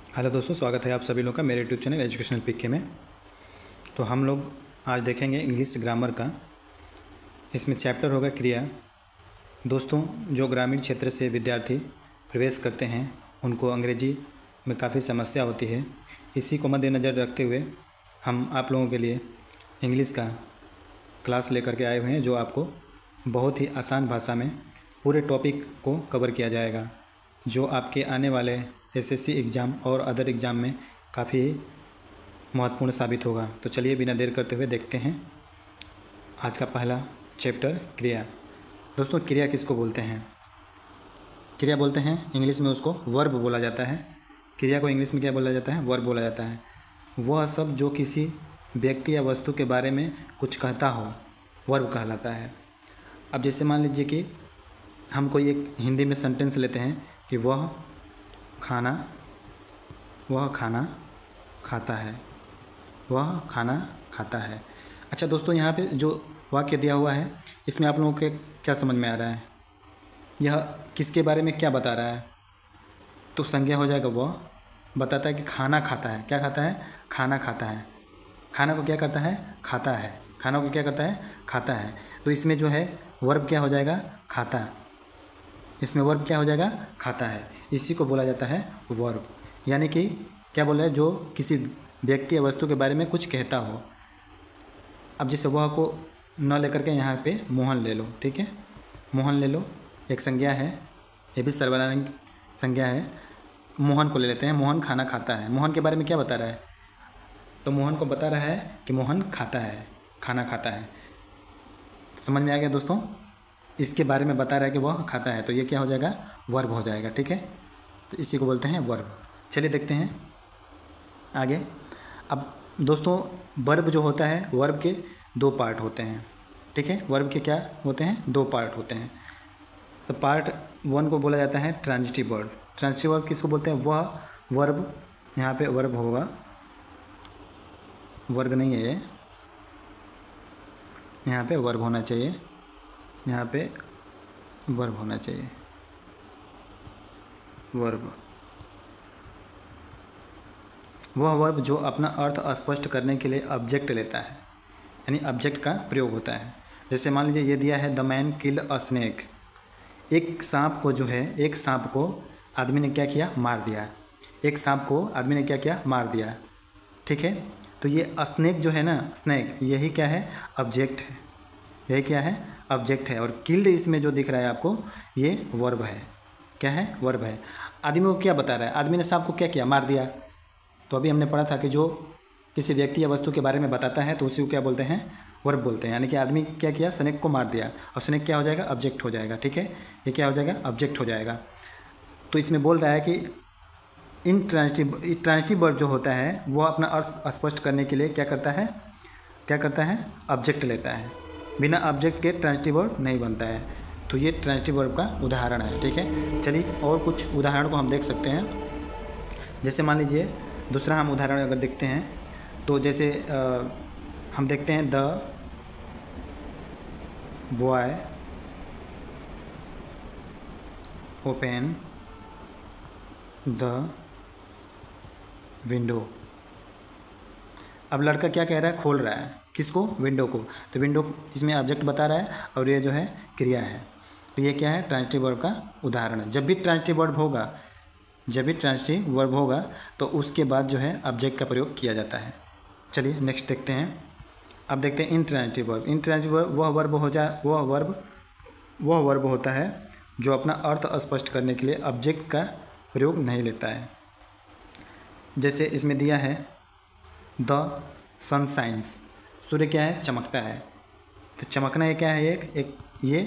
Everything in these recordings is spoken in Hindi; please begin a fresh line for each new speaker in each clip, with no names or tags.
हेलो दोस्तों, स्वागत है आप सभी लोग का मेरे यूट्यूब चैनल एजुकेशनल पीके में। तो हम लोग आज देखेंगे इंग्लिश ग्रामर का। इसमें चैप्टर होगा क्रिया। दोस्तों, जो ग्रामीण क्षेत्र से विद्यार्थी प्रवेश करते हैं उनको अंग्रेजी में काफ़ी समस्या होती है। इसी को मद्देनज़र रखते हुए हम आप लोगों के लिए इंग्लिश का क्लास लेकर के आए हुए हैं, जो आपको बहुत ही आसान भाषा में पूरे टॉपिक को कवर किया जाएगा, जो आपके आने वाले एसएससी एग्ज़ाम और अदर एग्ज़ाम में काफ़ी महत्वपूर्ण साबित होगा। तो चलिए बिना देर करते हुए देखते हैं आज का पहला चैप्टर क्रिया। दोस्तों, क्रिया किसको बोलते हैं? क्रिया बोलते हैं इंग्लिश में उसको वर्ब बोला जाता है। क्रिया को इंग्लिश में क्या बोला जाता है? वर्ब बोला जाता है। वह सब जो किसी व्यक्ति या वस्तु के बारे में कुछ कहता हो, वर्ब कहलाता है। अब जैसे मान लीजिए कि हम कोई एक हिंदी में सेंटेंस लेते हैं कि वह खाना खाता है, वह खाना खाता है। अच्छा दोस्तों, यहाँ पे जो वाक्य दिया हुआ है इसमें आप लोगों के क्या समझ में आ रहा है? यह किसके बारे में क्या बता रहा है? तो संज्ञा हो जाएगा। वह बताता है कि खाना खाता है। क्या खाता है? खाना खाता है। खाना को क्या करता है? खाता है। खाना को क्या करता है? खाता है। तो इसमें जो है वर्ब क्या हो जाएगा? खाता। इसमें वर्ब क्या हो जाएगा? खाता है। इसी को बोला जाता है वर्ब। यानी कि क्या बोला है? जो किसी व्यक्ति या वस्तु के बारे में कुछ कहता हो। अब जैसे वह को न लेकर के यहाँ पे मोहन ले लो, ठीक है? मोहन ले लो, एक संज्ञा है, ये भी सर्वनाम संज्ञा है। मोहन को ले लेते हैं। मोहन खाना खाता है। मोहन के बारे में क्या बता रहा है? तो मोहन को बता रहा है कि मोहन खाता है, खाना खाता है। समझ में आ गया दोस्तों? इसके बारे में बता रहा है कि वह खाता है, तो ये क्या हो जाएगा? वर्ब हो जाएगा, ठीक है? तो इसी को बोलते हैं वर्ब। चलिए देखते हैं आगे। अब दोस्तों, वर्ब जो होता है, वर्ब के दो पार्ट होते हैं, ठीक है? वर्ब के क्या होते हैं? दो पार्ट होते हैं। तो पार्ट वन को बोला जाता है ट्रांजिटिव वर्ब। ट्रांजिटिव वर्ब किसको बोलते हैं? वह वर्ब, यहाँ पे वर्ब होगा, वर्ग नहीं है ये, यहाँ पे वर्ब होना चाहिए, यहाँ पे वर्ब होना चाहिए, वर्ब। वह वर्ब जो अपना अर्थ स्पष्ट करने के लिए ऑब्जेक्ट लेता है, यानी ऑब्जेक्ट का प्रयोग होता है। जैसे मान लीजिए ये दिया है the man killed a snake. एक सांप को जो है, एक सांप को आदमी ने क्या किया? मार दिया। एक सांप को आदमी ने क्या किया? मार दिया, ठीक है? तो ये स्नेक जो है ना, स्नेक, यही क्या है? ऑब्जेक्ट है। यही क्या है? ऑब्जेक्ट है। और किल्ड इसमें जो दिख रहा है आपको, ये वर्ब है। क्या है? वर्ब है। आदमी को क्या बता रहा है? आदमी ने सांप को क्या किया? मार दिया। तो अभी हमने पढ़ा था कि जो किसी व्यक्ति या वस्तु के बारे में बताता है तो उसी को क्या बोलते हैं? वर्ब बोलते हैं। यानी कि आदमी क्या किया? स्नेक को मार दिया, और स्नेक क्या हो जाएगा? ऑब्जेक्ट हो जाएगा, ठीक है? ये क्या हो जाएगा? ऑब्जेक्ट हो जाएगा। तो इसमें बोल रहा है कि ट्रांजिटिव वर्ब जो होता है वो अपना अर्थ स्पष्ट करने के लिए क्या करता है? क्या करता है? ऑब्जेक्ट लेता है। बिना ऑब्जेक्ट के ट्रांजिटिव वर्ब नहीं बनता है। तो ये ट्रांजिटिव वर्ब का उदाहरण है, ठीक है? चलिए और कुछ उदाहरण को हम देख सकते हैं। जैसे मान लीजिए दूसरा हम उदाहरण अगर देखते हैं तो जैसे हम देखते हैं the boy open the window. अब लड़का क्या कह रहा है? खोल रहा है। किसको? विंडो को। तो विंडो इसमें ऑब्जेक्ट बता रहा है और ये जो है क्रिया है। तो ये क्या है? ट्रांजिटिव वर्ब का उदाहरण है। जब भी ट्रांजिटिव वर्ब होगा तो उसके बाद जो है ऑब्जेक्ट का प्रयोग किया जाता है। चलिए नेक्स्ट देखते हैं। अब देखते हैं इंट्रांजिटिव वर्ब। इंट्रांजिटिव वर्ब वह वर्ब होता है जो अपना अर्थ स्पष्ट करने के लिए ऑब्जेक्ट का प्रयोग नहीं लेता है। जैसे इसमें दिया है द सन शाइन्स। सूर्य क्या है? चमकता है। तो चमकना ये क्या है? एक ये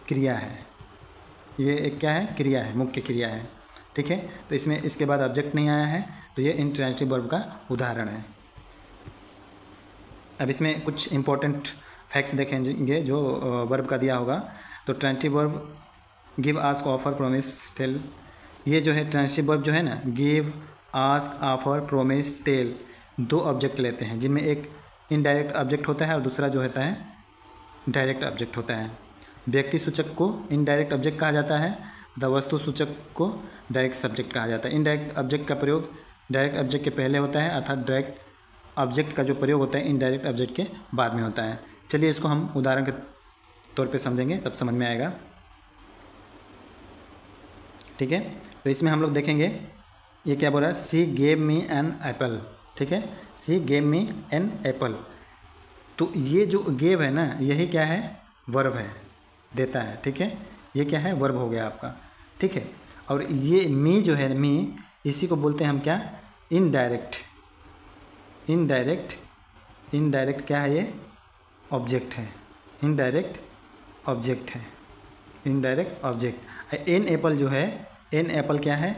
क्रिया है। ये एक क्या है? क्रिया है, मुख्य क्रिया है, ठीक है? तो इसमें इसके बाद ऑब्जेक्ट नहीं आया है, तो ये इंट्रांजिटिव वर्ब का उदाहरण है। अब इसमें कुछ इंपॉर्टेंट फैक्ट्स देखेंगे जो वर्ब का दिया होगा। तो transitive verb give, ask, offer, promise, tell. ये जो है ट्रांजिटिव वर्ब जो है ना, give, ask, offer, promise, tell, दो ऑब्जेक्ट लेते हैं, जिनमें एक इनडायरेक्ट ऑब्जेक्ट होता है और दूसरा जो होता है डायरेक्ट ऑब्जेक्ट होता है। व्यक्ति सूचक को इनडायरेक्ट ऑब्जेक्ट कहा जाता है द वस्तु सूचक को डायरेक्ट सब्जेक्ट कहा जाता है। इनडायरेक्ट ऑब्जेक्ट का प्रयोग डायरेक्ट ऑब्जेक्ट के पहले होता है, अर्थात डायरेक्ट ऑब्जेक्ट का जो प्रयोग होता है इनडायरेक्ट ऑब्जेक्ट के बाद में होता है। चलिए इसको हम उदाहरण के तौर पे समझेंगे, तब समझ में आएगा। ठीक है, तो इसमें हम लोग देखेंगे ये क्या बोल रहा है, she gave me an apple. ठीक है, she gave me an apple. तो ये जो गेव है ना, यही क्या है, वर्ब है, देता है। ठीक है, ये क्या है, वर्ब हो गया आपका। ठीक है, और ये मी जो है, मी, इसी को बोलते हैं हम क्या, इनडायरेक्ट। इनडायरेक्ट क्या है, ये ऑब्जेक्ट है, इनडायरेक्ट ऑब्जेक्ट है, इनडायरेक्ट ऑब्जेक्ट। एन एप्पल जो है, एन एप्पल क्या है,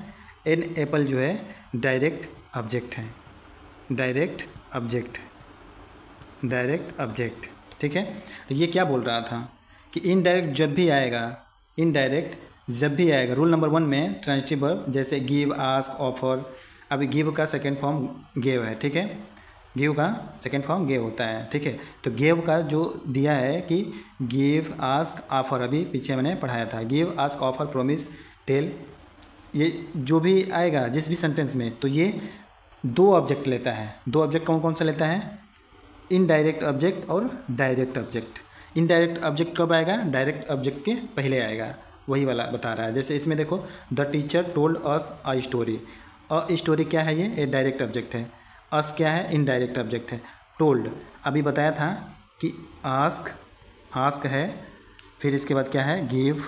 एन एप्पल जो है डायरेक्ट ऑब्जेक्ट है, डायरेक्ट ऑब्जेक्ट, डायरेक्ट ऑब्जेक्ट। ठीक है, तो ये क्या बोल रहा था कि इनडायरेक्ट जब भी आएगा, इनडायरेक्ट जब भी आएगा, रूल नंबर 1 में ट्रांजिटिव वर्ब जैसे गिव, आस्क, ऑफर। अभी गिव का सेकेंड फॉर्म गेव है। ठीक है, गिव का सेकेंड फॉर्म गेव होता है। ठीक है, तो गेव का जो दिया है कि गिव, आस्क, ऑफर, अभी पीछे मैंने पढ़ाया था, give, ask, offer, promise, tell, ये जो भी आएगा जिस भी सेंटेंस में, तो ये 2 ऑब्जेक्ट लेता है। 2 ऑब्जेक्ट कौन कौन सा लेता है, इनडायरेक्ट ऑब्जेक्ट और डायरेक्ट ऑब्जेक्ट। इनडायरेक्ट ऑब्जेक्ट कब आएगा, डायरेक्ट ऑब्जेक्ट के पहले आएगा, वही वाला बता रहा है। जैसे इसमें देखो, the teacher told us a story. A story क्या है, ये डायरेक्ट ऑब्जेक्ट है। अस क्या है, इनडायरेक्ट ऑब्जेक्ट है। टोल्ड अभी बताया था कि आस्क, आस्क है, फिर इसके बाद क्या है, गिव,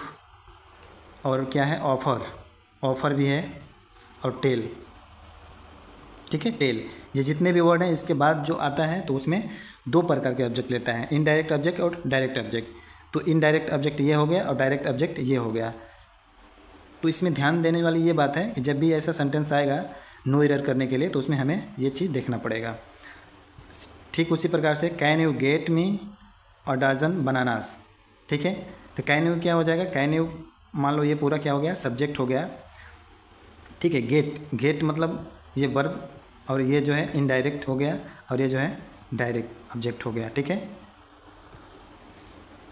और क्या है, ऑफर, ऑफर भी है, और टेल। ठीक है, टेल, ये जितने भी वर्ड हैं इसके बाद जो आता है तो उसमें 2 प्रकार के ऑब्जेक्ट लेता है, इनडायरेक्ट ऑब्जेक्ट और डायरेक्ट ऑब्जेक्ट। तो इनडायरेक्ट ऑब्जेक्ट ये हो गया और डायरेक्ट ऑब्जेक्ट ये हो गया। तो इसमें ध्यान देने वाली ये बात है कि जब भी ऐसा सेंटेंस आएगा नो एरर करने के लिए, तो उसमें हमें ये चीज़ देखना पड़ेगा। ठीक उसी प्रकार से कैन यू गेट मी और डजन बनानास। ठीक है, तो कैन यू क्या हो जाएगा, कैन यू, मान लो ये पूरा क्या हो गया, सब्जेक्ट हो गया। ठीक है, गेट, गेट मतलब ये वर्ब, और ये जो है इनडायरेक्ट हो गया, और ये जो है डायरेक्ट ऑब्जेक्ट हो गया। ठीक है,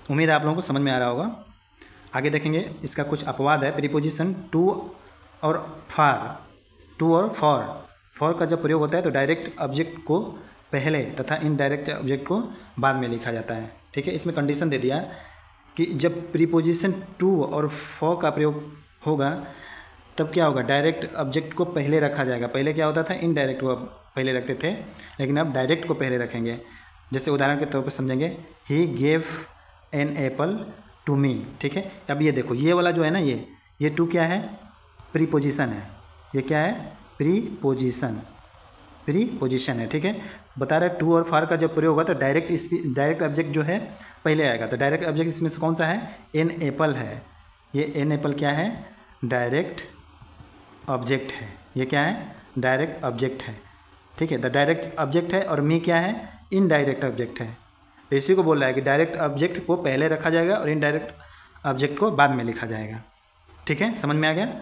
उम्मीद है आप लोगों को समझ में आ रहा होगा। आगे देखेंगे, इसका कुछ अपवाद है। प्रीपोजिशन टू और फॉर, टू और फॉर का जब प्रयोग होता है तो डायरेक्ट ऑब्जेक्ट को पहले तथा इनडायरेक्ट ऑब्जेक्ट को बाद में लिखा जाता है। ठीक है, इसमें कंडीशन दे दिया कि जब प्रीपोजिशन टू और फॉर का प्रयोग होगा तब क्या होगा, डायरेक्ट ऑब्जेक्ट को पहले रखा जाएगा। पहले क्या होता था, इनडायरेक्ट को पहले रखते थे, लेकिन अब डायरेक्ट को पहले रखेंगे। जैसे उदाहरण के तौर पर समझेंगे, he gave an apple to me. ठीक है, अब ये देखो, ये वाला जो है ना, ये टू क्या है, प्रीपोजिशन है। ये क्या है, प्रीपोजिशन, प्रीपोजिशन है। ठीक है, बता रहे टू और फॉर का जब प्रयोग होगा तो डायरेक्ट ऑब्जेक्ट जो है पहले आएगा। तो डायरेक्ट ऑब्जेक्ट इसमें से कौन सा है, एन एप्पल है। ये एन एप्पल क्या है, डायरेक्ट ऑब्जेक्ट है। ये क्या है, डायरेक्ट ऑब्जेक्ट है। ठीक है, द डायरेक्ट ऑब्जेक्ट है, और मी क्या है, इनडायरेक्ट ऑब्जेक्ट है। तो इसी को बोल रहा है कि डायरेक्ट ऑब्जेक्ट को पहले रखा जाएगा और इनडायरेक्ट ऑब्जेक्ट को बाद में लिखा जाएगा। ठीक है, समझ में आ गया।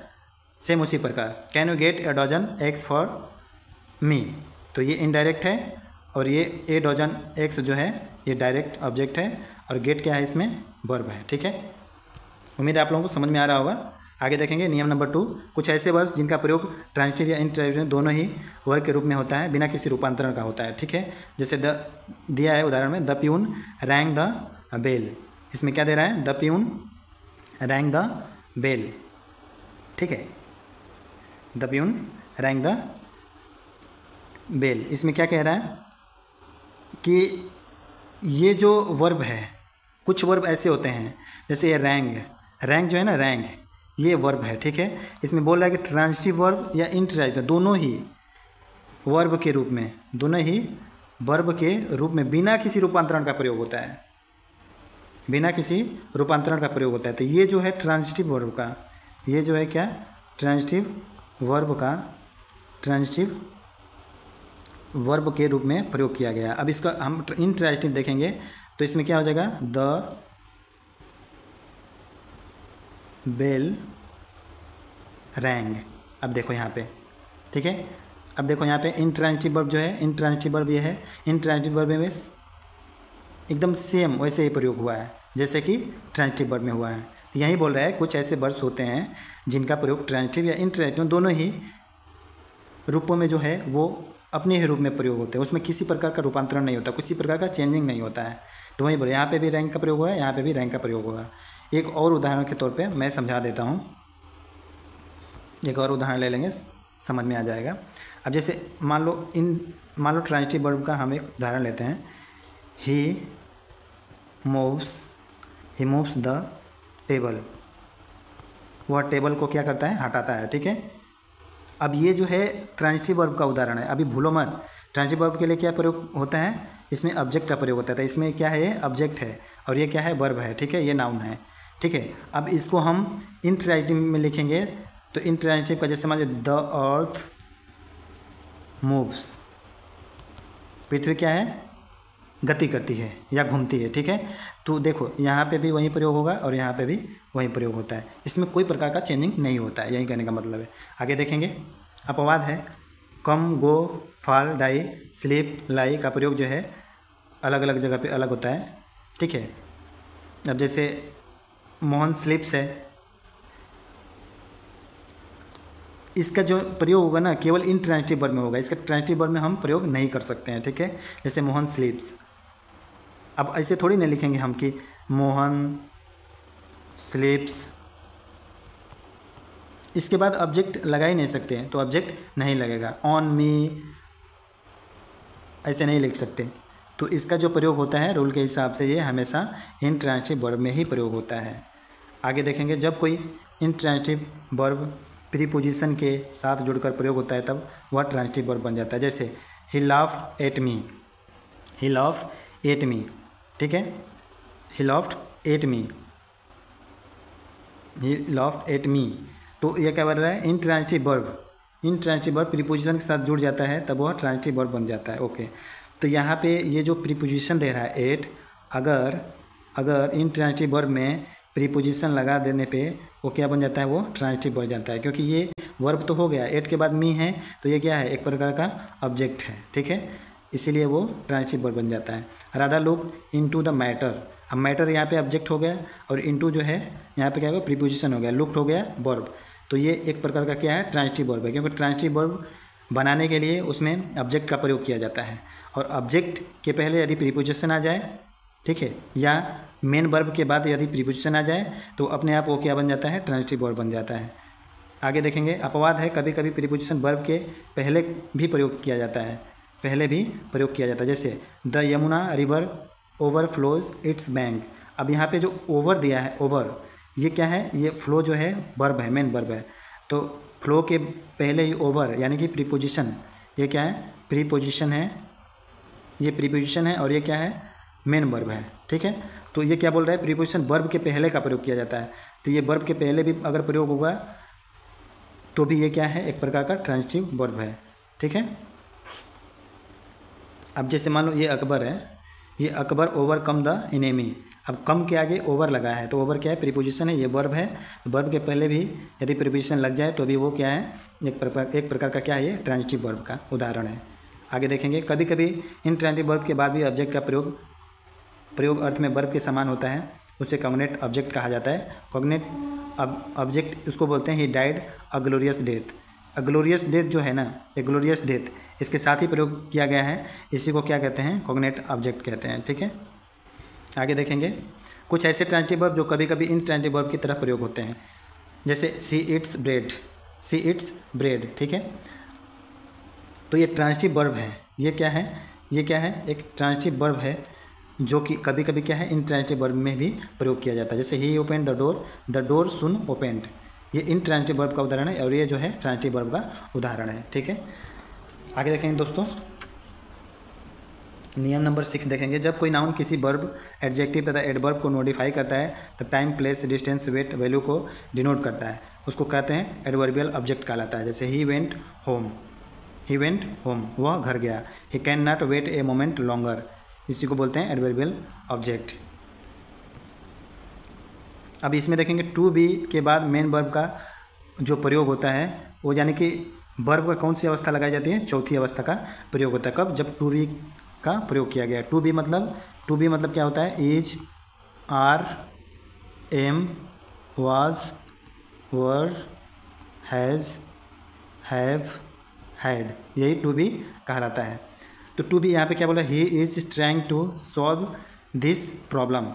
सेम उसी प्रकार, can you get a dozen eggs for me, तो ये इनडायरेक्ट है, और ये ए डजन एग्स जो है ये डायरेक्ट ऑब्जेक्ट है, और गेट क्या है, इसमें वर्ब है। ठीक है, उम्मीद है आप लोगों को समझ में आ रहा होगा। आगे देखेंगे नियम नंबर 2, कुछ ऐसे वर्ड्स जिनका प्रयोग ट्रांजिटिव या इंट्रांजिटिव दोनों ही वर्ग के रूप में होता है, बिना किसी रूपांतरण का होता है। ठीक है, जैसे द दिया है उदाहरण में, the peon rang the bell. इसमें क्या दे रहा है, the peon rang the bell. ठीक है, the peon rang the bell. इसमें क्या कह रहा है कि ये जो वर्ब है, कुछ वर्ब ऐसे होते हैं, जैसे ये रैंग, रैंग जो है ना, रैंग ये वर्ब है। ठीक है, इसमें बोल रहा है कि ट्रांजिटिव वर्ब या इंट्रांजिटिव दोनों ही वर्ब के रूप में, दोनों ही वर्ब के रूप में बिना किसी रूपांतरण का प्रयोग होता है, बिना किसी रूपांतरण का प्रयोग होता है। तो ये जो है ट्रांजिटिव वर्ब का, ये जो है क्या, ट्रांजिटिव वर्ब का, ट्रांजिटिव वर्ब के रूप में प्रयोग किया गया। अब इसका हम इंट्रांजिटिव देखेंगे तो इसमें क्या हो जाएगा, द बेल रैंग। अब देखो यहाँ पे, ठीक है, अब देखो यहाँ पे इंट्रांजिटिव वर्ब जो है, इंट्रांजिटिव वर्ब ये है, इंट्रांजिटिव वर्ब में एकदम सेम वैसे ही प्रयोग हुआ है जैसे कि ट्रांजिटिव वर्ब में हुआ है। यही बोल रहा है कुछ ऐसे वर्ड्स होते हैं जिनका प्रयोग ट्रांजिटिव या इंट्रांजिटिव दोनों ही रूपों में जो है वो अपने ही रूप में प्रयोग होते हैं, उसमें किसी प्रकार का रूपांतरण नहीं होता, किसी प्रकार का चेंजिंग नहीं होता है। तो वही बोले यहाँ पे भी रैंक का प्रयोग हुआ है, यहाँ पे भी रैंक का प्रयोग होगा। एक और उदाहरण के तौर पे मैं समझा देता हूँ, एक और उदाहरण ले लेंगे, समझ में आ जाएगा। अब जैसे मान लो ट्रांजिटिव वर्ब का हम एक उदाहरण लेते हैं, ही मूव्स द टेबल। वह टेबल को क्या करता है, हटाता है, ठीक है। अब ये जो है ट्रांजिटिव वर्ब का उदाहरण है, अभी भूलो मत। ट्रांजिटिव वर्ब के लिए क्या प्रयोग होता है, इसमें ऑब्जेक्ट का प्रयोग होता है। इसमें क्या है, ये ऑब्जेक्ट है और ये क्या है, वर्ब है, ठीक है, ये नाउन है, ठीक है। अब इसको हम इंट्रांजिटिव में लिखेंगे तो इंट्रांजिटिव का जैसे मान लो द अर्थ मूव्स, पृथ्वी क्या है, गति करती है या घूमती है, ठीक है। तो देखो यहाँ पे भी वही प्रयोग होगा और यहाँ पे भी वही प्रयोग होता है, इसमें कोई प्रकार का चेंजिंग नहीं होता है, यही कहने का मतलब है। आगे देखेंगे, अपवाद है, कम, गो, फॉल, डाई, स्लीप, लाई का प्रयोग जो है अलग अलग जगह पे अलग होता है, ठीक है। अब जैसे मोहन स्लीप्स है, इसका जो प्रयोग होगा ना केवल इंट्रांजिटिव वर्ब में होगा, इसका ट्रांजिटिव वर्ब में हम प्रयोग नहीं कर सकते हैं, ठीक है। जैसे मोहन स्लीप्स, अब ऐसे थोड़ी नहीं लिखेंगे हम कि मोहन स्लीप्स, इसके बाद ऑब्जेक्ट लगा ही नहीं सकते, तो ऑब्जेक्ट नहीं लगेगा। ऑन मी ऐसे नहीं लिख सकते, तो इसका जो प्रयोग होता है रूल के हिसाब से ये हमेशा इंट्रांजिटिव वर्ब में ही प्रयोग होता है। आगे देखेंगे, जब कोई इंट्रांजिटिव वर्ब प्रीपोजिशन के साथ जुड़कर प्रयोग होता है तब वह ट्रांजिटिव वर्ब बन जाता है। जैसे ही laughed at me, he laughed at me, ठीक है, ही laughed at me, he laughed at me, तो यह क्या बन रहा है, intransitive verb. Intransitive verb preposition के साथ जुड़ जाता है तब वह ट्रांजिटिव वर्ब बन जाता है। ओके, तो यहाँ पे ये जो प्रीपोजिशन दे रहा है एट, अगर इंट्रांजिटिव वर्ब में प्रीपोजिशन लगा देने पे वो क्या बन जाता है, वो ट्रांजिटिव बन जाता है, क्योंकि ये वर्ब तो हो गया, एट के बाद मी है तो ये क्या है, एक प्रकार का ऑब्जेक्ट है, ठीक है, इसीलिए वो ट्रांजिटिव वर्ब बन जाता है। Radha look into the matter, अब मैटर यहाँ पे ऑब्जेक्ट हो गया और इनटू जो है यहाँ पे क्या होगा, प्रीपोजिशन हो गया, लुक्ड हो गया वर्ब, तो ये एक प्रकार का क्या है, ट्रांजिटिव वर्ब है, क्योंकि ट्रांजिटिव वर्ब बनाने के लिए उसमें ऑब्जेक्ट का प्रयोग किया जाता है और ऑब्जेक्ट के पहले यदि प्रीपोजिशन आ जाए, ठीक है, या मेन वर्ब के बाद यदि प्रीपोजिशन आ जाए तो अपने आप वो क्या बन जाता है, ट्रांजिटिव वर्ब बन जाता है। आगे देखेंगे, अपवाद है, कभी कभी प्रीपोजिशन वर्ब के पहले भी प्रयोग किया जाता है, पहले भी प्रयोग किया जाता है। जैसे the Yamuna river overflows it's bank, अब यहाँ पे जो ओवर दिया है, ओवर, ये क्या है, ये फ्लो जो है वर्ब है, मेन वर्ब है, तो फ्लो के पहले ही ओवर यानी कि प्रीपोजिशन, ये क्या है, प्रीपोजिशन है, ये प्रीपोजिशन है और ये क्या है, मेन वर्ब है, ठीक है। तो ये क्या बोल रहा है, प्रीपोजिशन वर्ब के पहले का प्रयोग किया जाता है, तो ये वर्ब के पहले भी अगर प्रयोग होगा तो भी ये क्या है, एक प्रकार का ट्रांजिटिव वर्ब है, ठीक है। अब जैसे मान लो ये अकबर है, ये अकबर ओवरकम द एनिमी, अब कम के आगे ओवर लगा है तो ओवर क्या है, प्रीपोजिशन है, ये वर्ब है, वर्ब के पहले भी यदि प्रीपोजिशन लग जाए तो भी वो क्या है, एक प्रकार का क्या है, ये ट्रांजिटिव वर्ब का उदाहरण है। आगे देखेंगे, कभी कभी इंट्रांजिटिव वर्ब के बाद भी ऑब्जेक्ट का प्रयोग अर्थ में वर्ब के समान होता है, उसे कॉग्नेट ऑब्जेक्ट कहा जाता है। कॉग्नेट ऑब्जेक्ट उसको बोलते हैं, he died a glorious death. A glorious death जो है ना, ए ग्लोरियस डेथ, इसके साथ ही प्रयोग किया गया है, इसी को क्या कहते हैं, कॉग्नेट ऑब्जेक्ट कहते हैं, ठीक है। आगे देखेंगे, कुछ ऐसे ट्रांजिटिव वर्ब जो कभी कभी इंट्रांजिटिव वर्ब की तरह प्रयोग होते हैं, जैसे see it's bread, see it's bread, ठीक है, तो ये ट्रांजिटिव वर्ब है, ये क्या है, ये क्या है, एक ट्रांजिटिव वर्ब है जो कि कभी कभी क्या है, इंट्रांजिटिव वर्ब में भी प्रयोग किया जाता है। जैसे ही ओपेंड द डोर सुन ओपेंड, ये इंट्रांजिटिव वर्ब का उदाहरण है और ये जो है ट्रांजिटिव वर्ब का उदाहरण है, ठीक है। आगे देखेंगे दोस्तों, नियम नंबर 6 देखेंगे, जब कोई नाउन किसी वर्ब, एडजेक्टिव तथा एडवर्ब को मॉडिफाई करता है तब time, place, distance, weight, value को डिनोट करता है, उसको कहते हैं एडवर्बियल ऑब्जेक्ट कहलाता है। जैसे he went home, he went home, वह घर गया, he can not wait a moment longer, इसी को बोलते हैं एडवर्बियल ऑब्जेक्ट। अब इसमें देखेंगे टू बी के बाद मेन वर्ब का जो प्रयोग होता है वो यानी कि वर्ब का कौन सी अवस्था लगाई जाती है, चौथी अवस्था का प्रयोग होता है। कब, जब टू बी का प्रयोग किया गया। टू बी मतलब क्या होता है, is, are, am, was, were, has, have, had, यही टू बी कहलाता है। तो टू बी यहाँ पे क्या बोला, he is trying to solve this problem.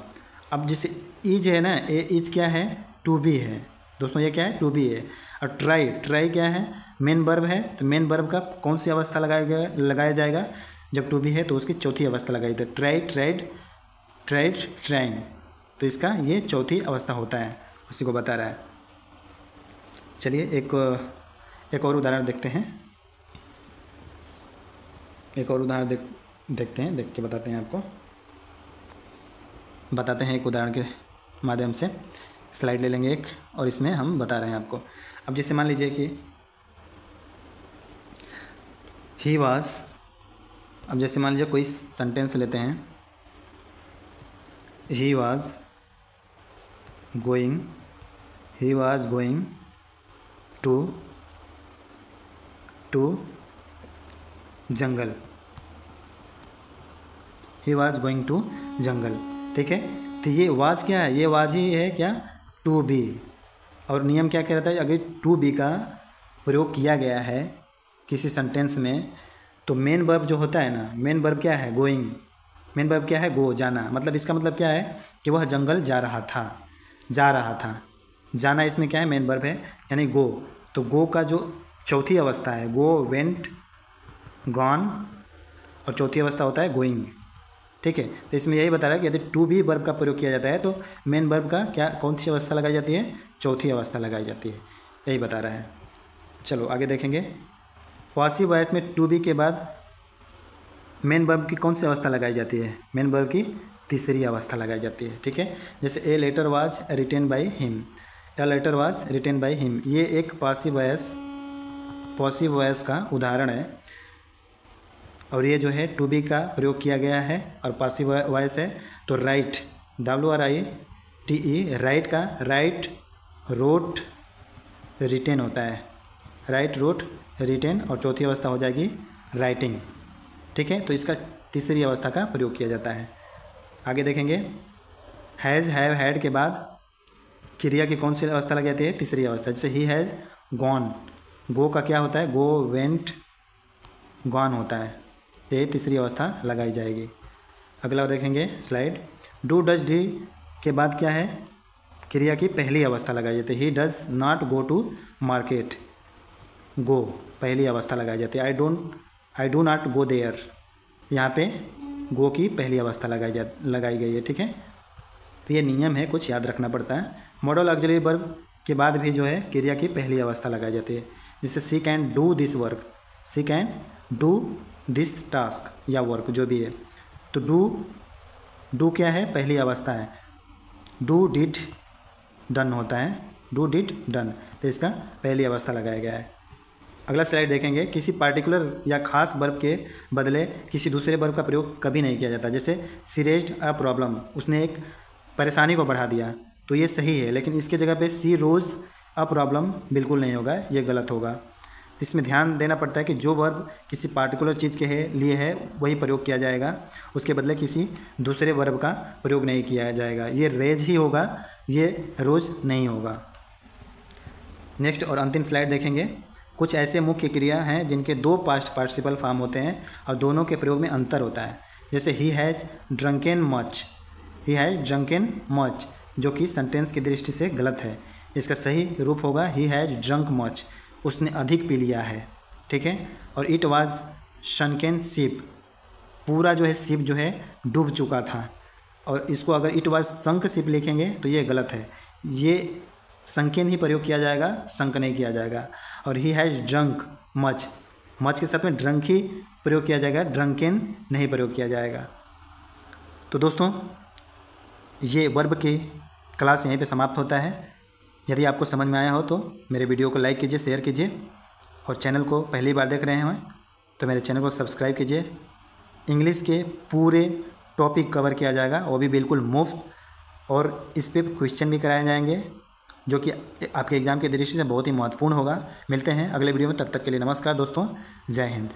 अब जैसे इज है ना, ये इज क्या है, टू बी है दोस्तों, ये क्या है, टू बी है। और ट्राई, ट्राई क्या है, मेन वर्ब है। तो मेन वर्ब का कौन सी अवस्था लगाया जाएगा, जब टू बी है तो उसकी चौथी अवस्था लगाई। तो ट्राई, ट्राइड, ट्राइड, ट्राइंग, तो इसका ये चौथी अवस्था होता है, उसी को बता रहा है। चलिए एक और उदाहरण देखते हैं, एक और उदाहरण देखते हैं, देख के बताते हैं आपको, बताते हैं एक उदाहरण के माध्यम से। स्लाइड ले लेंगे एक, और इसमें हम बता रहे हैं आपको। अब जैसे मान लीजिए कि ही वाज, अब जैसे मान लीजिए कोई सेंटेंस लेते हैं, he was going, he was going to jungle, he was going to jungle, ठीक है। तो ये वाज क्या है, ये वाज ही है क्या, टू बी। और नियम क्या कह रहा था, अगर टू बी का प्रयोग किया गया है किसी सेंटेंस में, तो मेन वर्ब जो होता है ना, मेन वर्ब क्या है, गोइंग, मेन वर्ब क्या है, गो, जाना। मतलब इसका मतलब क्या है कि वह जंगल जा रहा था, जा रहा था, जाना इसमें क्या है, मेन वर्ब है, यानी गो। तो गो का जो चौथी अवस्था है, गो, वेंट, गॉन, और चौथी अवस्था होता है गोइंग, ठीक है। तो इसमें यही बता रहा है कि यदि टू बी वर्ब का प्रयोग किया जाता है तो मेन वर्ब का क्या, कौन सी अवस्था लगाई जाती है, चौथी अवस्था लगाई जाती है, यही बता रहा है। चलो आगे देखेंगे। पॉसिव वॉइस में टू बी के बाद मेन वर्ब की कौन सी अवस्था लगाई जाती है, मेन वर्ब की तीसरी अवस्था लगाई जाती है, ठीक है। जैसे a letter was written by him, a letter was written by him, ये एक पॉसिव वॉइस का उदाहरण है। और ये जो है टू बी का प्रयोग किया गया है और पॉसिव वॉइस है। तो राइट, WRITE, राइट का राइट, रोट, रिटेन होता है, राइट, रोट, रिटेन, और चौथी अवस्था हो जाएगी राइटिंग, ठीक है। तो इसका तीसरी अवस्था का प्रयोग किया जाता है। आगे देखेंगे, हैज़, हैव, हैड के बाद क्रिया की कौन सी अवस्था लगी जाती है, तीसरी अवस्था। जैसे ही हैज़ गॉन, गो का क्या होता है, गो, वेंट, गॉन होता है, ये तीसरी अवस्था लगाई जाएगी। अगला देखेंगे स्लाइड, डू, डज, डी के बाद क्या है, क्रिया की पहली अवस्था लगाई जाती है। He does not go to market, go पहली अवस्था लगाई जाती है। I do not go there, यहाँ पे गो की पहली अवस्था लगाई गई है, ठीक है। तो ये नियम है, कुछ याद रखना पड़ता है। मॉडल ऑक्सिलरी वर्ब के बाद भी जो है क्रिया की पहली अवस्था लगाई जाती है। जैसे she can do this work, she can do this task या वर्क, जो भी है। तो डू क्या है, पहली अवस्था है। डू, डिड, डन होता है, डू, डिड, डन, तो इसका पहली अवस्था लगाया गया है। अगला स्लाइड देखेंगे, किसी पार्टिकुलर या खास वर्ब के बदले किसी दूसरे वर्ब का प्रयोग कभी नहीं किया जाता। जैसे सी रेज्ड अ प्रॉब्लम, उसने एक परेशानी को बढ़ा दिया, तो ये सही है, लेकिन इसके जगह पे सी रोज़ अ प्रॉब्लम बिल्कुल नहीं होगा, ये गलत होगा। इसमें ध्यान देना पड़ता है कि जो वर्ब किसी पार्टिकुलर चीज़ के लिए है वही प्रयोग किया जाएगा, उसके बदले किसी दूसरे वर्ब का प्रयोग नहीं किया जाएगा। ये रेज ही होगा, ये रोज़ नहीं होगा। नेक्स्ट और अंतिम स्लाइड देखेंगे, कुछ ऐसे मुख्य क्रिया हैं जिनके दो पास्ट पार्टिसिपल फॉर्म होते हैं और दोनों के प्रयोग में अंतर होता है। जैसे he has drunken much, he has drunken much, जो कि सेंटेंस की दृष्टि से गलत है। इसका सही रूप होगा ही हैज़ ड्रंक मच, उसने अधिक पी लिया है, ठीक है। और इट वाज शंकन शिप, पूरा जो है शिप जो है डूब चुका था, और इसको अगर इट वाज संक शिप लिखेंगे तो ये गलत है, ये संकेन ही प्रयोग किया जाएगा, संक नहीं किया जाएगा। और he has drunk much, much के साथ में ड्रंक ही प्रयोग किया जाएगा, ड्रंकेन नहीं प्रयोग किया जाएगा। तो दोस्तों ये वर्ब की क्लास यहीं पे समाप्त होता है। यदि आपको समझ में आया हो तो मेरे वीडियो को लाइक कीजिए, शेयर कीजिए, और चैनल को पहली बार देख रहे हैं तो मेरे चैनल को सब्सक्राइब कीजिए। इंग्लिश के पूरे टॉपिक कवर किया जाएगा, वो भी बिल्कुल मुफ्त, और इस पे क्वेश्चन भी कराए जाएंगे जो कि आपके एग्ज़ाम की दृष्टि से बहुत ही महत्वपूर्ण होगा। मिलते हैं अगले वीडियो में, तब तक के लिए नमस्कार दोस्तों, जय हिंद।